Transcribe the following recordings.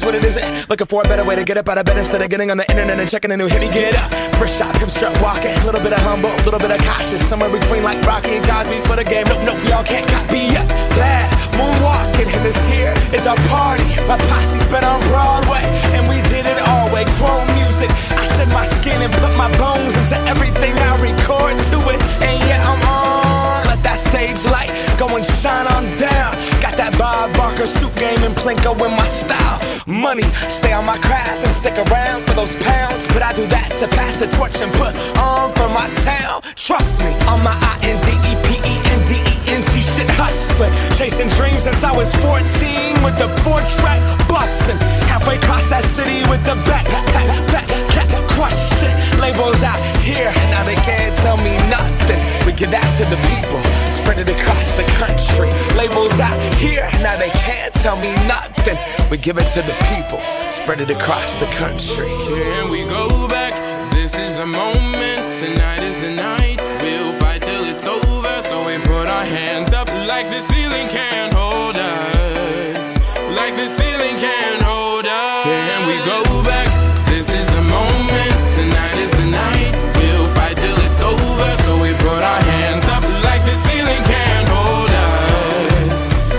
what it is. Looking for a better way to get up out of bed instead of getting on the internet and checking a new hit. Me get up, first shot, pimp strut walking. A little bit of humble, a little bit of cautious. Somewhere between like Rocky and Cosby's for the game. Nope, y'all can't copy yet. Bad moonwalking, and this here is our party. My posse's been on Broadway, and we did it all way. Chrome music, I shed my skin and put my bones into everything I record to it. And yeah, I'm on. Let that stage light go and shine on down. Got that Bob Barker suit game and Plinko in my style. Money, stay on my craft and stick around for those pounds. But I do that to pass the torch and put on for my town. Trust me, on my INDEPENDENT shit hustling. Chasing dreams since I was 14 with the 4-track bustin'. Halfway across that city with the back crush shit. Labels out here, now they can't tell me nothing. We give that to the people, spread it across the country. Labels out here, now they can't tell me nothing. We give it to the people, spread it across the country. Can we go back? This is the moment, tonight is the night. We'll fight till it's over, so we put our hands up like the ceiling can't hold us. Like the ceiling can't hold us. Can we go back? This is the moment, tonight is the night. We'll fight till it's over, so we put our hands up like the ceiling can't hold us.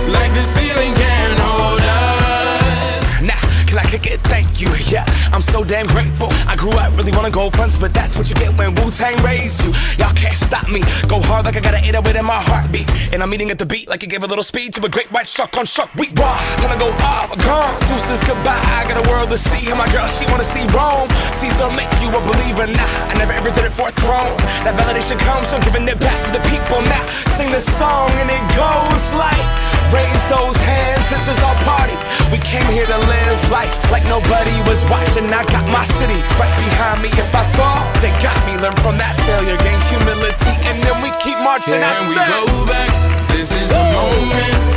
Like the ceiling can't hold us. Nah, can I kick it? Thank you, yeah, I'm so damn grateful. I grew up really wanna go fronts, but that's what you get when Wu-Tang raised you. Y'all can't stop me, go hard like I got an 808 in my heartbeat. And I'm eating at the beat like it gave a little speed to a great white shark on shark week. Raw, time to go off, gone, deuces goodbye. I got a world to see, and my girl, she wanna see Rome. Caesar make you a believer, nah, I never ever did it for a throne. That validation comes from giving it back to the people. Now, sing this song and it goes like, raise those hands, this is our party. We came here to live life like nobody was watching. I got my city right behind me. If I fall, they got me. Learn from that failure, gain humility, and then we keep marching. Can we go back? This is the moment.